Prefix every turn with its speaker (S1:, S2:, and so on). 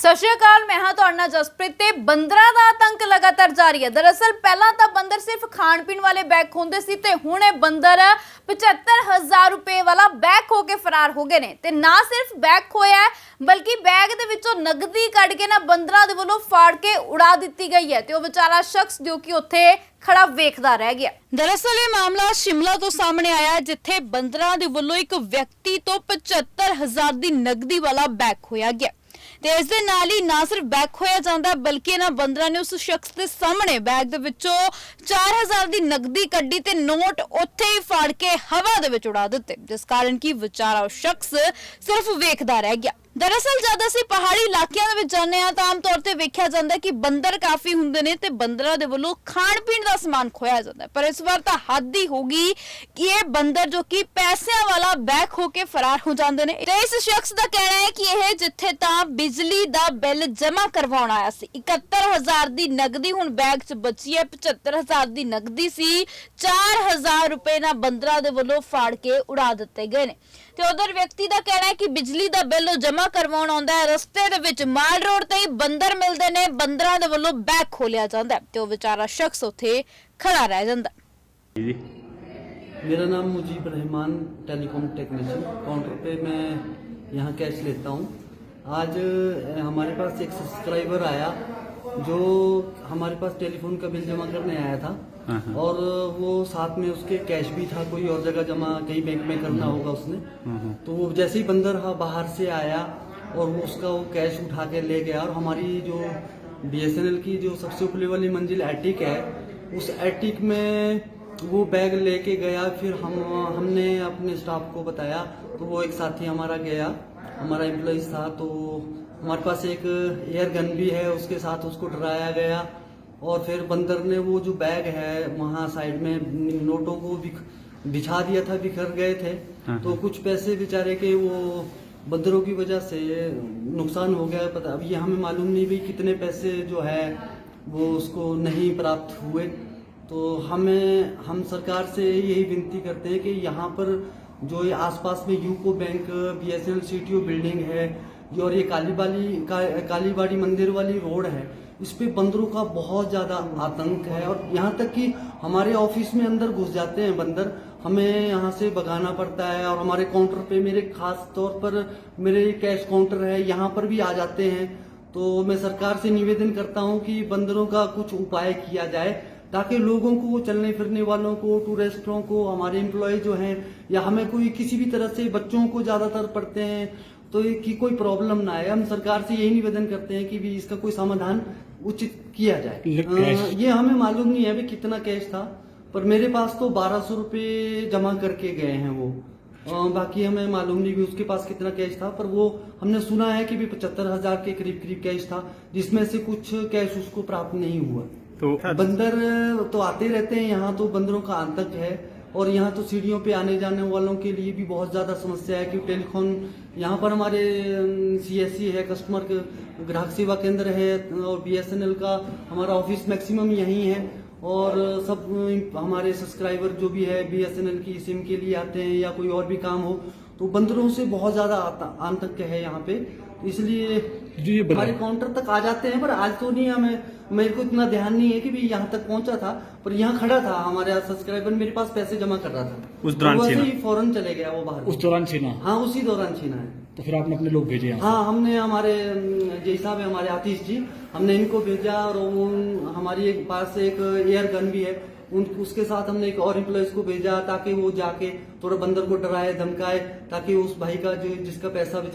S1: ਸਤਿ ਸ਼੍ਰੀ ਅਕਾਲ, ਮੈਂ ਹਾਂ ਤੁਹਾਡਾ ਜਸਪ੍ਰੀਤ ਤੇ ਬੰਦਰਾਂ ਦਾ ਆਤੰਕ ਲਗਾਤਾਰ ਜਾਰੀ ਹੈ। ਦਰਅਸਲ ਪਹਿਲਾਂ ਤਾਂ ਬੰਦਰ ਸਿਰਫ ਖਾਣ ਪੀਣ ਵਾਲੇ ਬੈਗ ਹੁੰਦੇ ਸੀ ਤੇ ਹੁਣ ਇਹ ਬੰਦਰ 75,000 ਰੁਪਏ ਵਾਲਾ ਬੈਗ ਖੋ ਕੇ ਫਰਾਰ ਹੋ ਗਏ ਨੇ। ਤੇ ਨਾ ਸਿਰਫ ਬੈਗ ਖੋਇਆ ਹੈ ਬਲਕਿ ਬੈਗ ਦੇ ਵਿੱਚੋਂ ਨਗਦੀ ਕੱਢ ਕੇ ਨਾ ਬੰਦਰਾਂ ਦੇ ਵੱਲੋਂ ਫਾੜ ਕੇ ਉਡਾ ਦਿੱਤੀ ਗਈ ਹੈ ਤੇ ਉਹ ਵਿਚਾਰਾ ਸ਼ਖਸ ਜੋ ਕਿ ਉੱਥੇ ਖੜਾ ਵੇਖਦਾ ਰਹਿ ਗਿਆ। ਦਰਅਸਲ ਇਹ ਮਾਮਲਾ ਸ਼ਿਮਲਾ ਤੋਂ ਸਾਹਮਣੇ ਆਇਆ ਜਿੱਥੇ ਬੰਦਰਾਂ ਦੇ ਵੱਲੋਂ ਇੱਕ ਵਿਅਕਤੀ ਤੋਂ 75,000 ਦੀ ਨਗਦੀ ਵਾਲਾ ਬੈਗ ਖੋਇਆ ਗਿਆ ਤੇ ਇਸ ਦੇ ਨਾਲ ਹੀ ਨਾ ਸਿਰਫ ਬੈਗ ਖੋਇਆ ਜਾਂਦਾ ਬਲਕਿ ਇਹਨਾਂ ਬੰਦਰਾਂ ਨੇ ਉਸ ਸ਼ਖਸ ਦੇ ਸਾਹਮਣੇ ਬੈਗ ਦੇ ਵਿੱਚੋਂ 4,000 ਦੀ ਨਗਦੀ ਕੱਢੀ ਤੇ ਨੋਟ ਉੱਥੇ ਹੀ ਫਾੜ ਕੇ ਹਵਾ ਦੇ ਵਿੱਚ ਉਡਾ ਦਿੱਤੇ, ਜਿਸ ਕਾਰਨ ਕਿ ਵਿਚਾਰਾ ਉਹ ਸ਼ਖਸ ਸਿਰਫ ਵੇਖਦਾ ਰਹਿ ਗਿਆ। दरअसल जब ਅਸੀਂ ਪਹਾੜੀ ਇਲਾਕਿਆਂ ਦੇ ਵਿੱਚ ਜਾਂਦੇ ਹਾਂ ਤਾਂ ਆਮ ਤੌਰ ਤੇ ਵੇਖਿਆ ਜਾਂਦਾ ਕਿ ਬੰਦਰ ਕਾਫੀ ਹੁੰਦੇ ਨੇ ਤੇ ਬੰਦਰਾਂ ਦੇ ਵੱਲੋਂ ਖਾਣ ਪੀਣ ਦਾ ਸਮਾਨ ਖੋਇਆ ਜਾਂਦਾ, ਪਰ ਇਸ ਵਾਰ ਤਾਂ ਹੱਦ ਹੀ ਹੋ ਗਈ ਕਿ ਇਹ ਬੰਦਰ ਜੋ ਕਿ ਪੈਸਿਆਂ ਵਾਲਾ ਬੈਗ ਖੋ ਕੇ ਫਰਾਰ ਹੋ ਜਾਂਦੇ ਨੇ। ਤੇ ਇਸ ਸ਼ਖਸ ਦਾ ਕਹਿਣਾ ਹੈ ਕਿ ਇਹ ਜਿੱਥੇ ਤਾਂ ਬਿਜਲੀ ਦਾ ਬਿੱਲ ਜਮ੍ਹਾਂ ਕਰਵਾਉਣ ਆਇਆ ਸੀ 71,000 ਦੀ ਨਗਦੀ ਹੁਣ ਬੈਗ 'ਚ ਬਚੀ ਹੈ 75,000 ਦੀ ਨਗਦੀ ਸੀ, 4,000 ਰੁਪਏ ਨਾ ਬੰਦਰਾਂ ਦੇ ਵੱਲੋਂ ਫਾੜ ਕੇ ਉਡਾ ਦਿੱਤੇ ਗਏ ਨੇ। ਤੇ ਉਧਰ ਵਿਅਕਤੀ ਦਾ ਕਹਿਣਾ ਹੈ ਕਿ ਬਿਜਲੀ ਦਾ ਬਿੱਲ ਜਮ੍ਹਾਂ ਕਰਵਾਉਣ ਆਉਂਦਾ ਹੈ, ਰਸਤੇ ਦੇ ਵਿੱਚ ਮਾਲ ਰੋਡ ਤੇ ਹੀ ਬੰਦਰ ਮਿਲਦੇ ਨੇ, ਬੰਦਰਾਂ ਦੇ ਵੱਲੋਂ ਬੈਗ ਖੋਲਿਆ ਜਾਂਦਾ ਤੇ ਉਹ ਵਿਚਾਰਾ ਸ਼ਖਸ ਉੱਥੇ ਖੜਾ ਰਹਿ ਜਾਂਦਾ।
S2: मेरा नाम Mujib Rahman, telecom technician. Counter पे मैं यहाँ कैश लेता हूँ। आज हमारे पास एक सब्सक्राइबर आया जो हमारे पास टेलीफोन का बिल जमा करने आया था और वो साथ में उसके कैश भी था, कोई और जगह जमा कहीं बैंक में करना होगा उसने। तो वो जैसे ही बंदर बाहर से आया और वो उसका वो कैश उठा के ले गया और हमारी जो BSNL की जो सबसे ऊपरी वाली मंजिल एटिक है उस एटिक में वो बैग लेके गया। फिर हमने अपने स्टाफ को बताया तो वो एक साथी हमारा गया, हमारा एम्प्लॉइज था, तो हमारे पास एक एयर गन भी है, उसके साथ उसको डराया गया और फिर बंदर ने वो जो बैग है वहाँ साइड में नोटों को बिछा दिया था, बिखर गए थे। तो कुछ पैसे बेचारे के वो बंदरों की वजह से नुकसान हो गया। पता अभी हमें मालूम नहीं भी कितने पैसे जो है वो उसको नहीं प्राप्त हुए। तो हम सरकार से यही विनती करते हैं कि यहाँ पर जो ये आसपास में UCO bank, BSNL CTO building है और ये कालीबाड़ी मंदिर वाली रोड है, इस पे बंदरों का बहुत ज़्यादा आतंक है और यहाँ तक कि हमारे ऑफिस में अंदर घुस जाते हैं बंदर, हमें यहाँ से भगाना पड़ता है। और हमारे काउंटर पे मेरे खास तौर पर मेरे कैश काउंटर है, यहाँ पर भी आ जाते हैं। तो मैं सरकार से निवेदन करता हूँ कि बंदरों का कुछ उपाय किया जाए ताकि लोगों को, चलने फिरने वालों को, टूरिस्टों को, हमारे एम्प्लॉय जो हैं या हमें कोई किसी भी तरह से बच्चों को ज़्यादातर पढ़ते हैं तो कि कोई प्रॉब्लम ना आए। हम सरकार से यही निवेदन करते हैं कि भी इसका कोई समाधान उचित किया जाए। ये हमें मालूम नहीं है भी कितना कैश था, पर मेरे पास तो 1,200 रुपये जमा करके गए हैं वो। बाकी हमें मालूम नहीं भी उसके पास कितना कैश था, पर वो हमने सुना है कि भी 75,000 के करीब कैश था, जिसमें से कुछ कैश उसको प्राप्त नहीं हुआ। तो बंदर तो आते रहते हैं यहाँ, तो बंदरों का आतंक है और यहाँ तो सीढ़ियों पे आने जाने वालों के लिए भी बहुत ज़्यादा समस्या है कि टेलीफोन यहाँ पर हमारे CSC है, कस्टमर ग्राहक सेवा केंद्र है और BSNL का हमारा ऑफिस मैक्सिमम यहीं है और सब हमारे सब्सक्राइबर जो भी है BSNL की सिम के लिए आते हैं या कोई और भी काम हो, तो बंदरों से बहुत ज़्यादा आतंक है यहाँ पे। इसलिए हमारे काउंटर तक आ जाते हैं, पर आज तो नहीं, मेरे को इतना ध्यान नहीं है कि भी यहाँ तक पहुँचा था, पर यहाँ खड़ा था हमारे सब्सक्राइबर मेरे पास पैसे जमा कर रहा था, उस दौरान वैसे ही फौरन चले गया वो बाहर।
S3: उस दौरान छीना?
S2: हाँ, उसी दौरान छीना है।
S3: तो फिर आपने अपने लोग भेजे?
S2: हाँ, हमने हमारे जय साहब है, हमारे आतिश जी, हमने इनको भेजा और हमारी एक पास एक एयर गन भी है, उसके साथ हमने एक और एम्प्लॉइज को भेजा ताकि वो जाके थोड़ा बंदर को डराए धमकाए ताकि उस भाई का जो जिसका पैसा बेचारा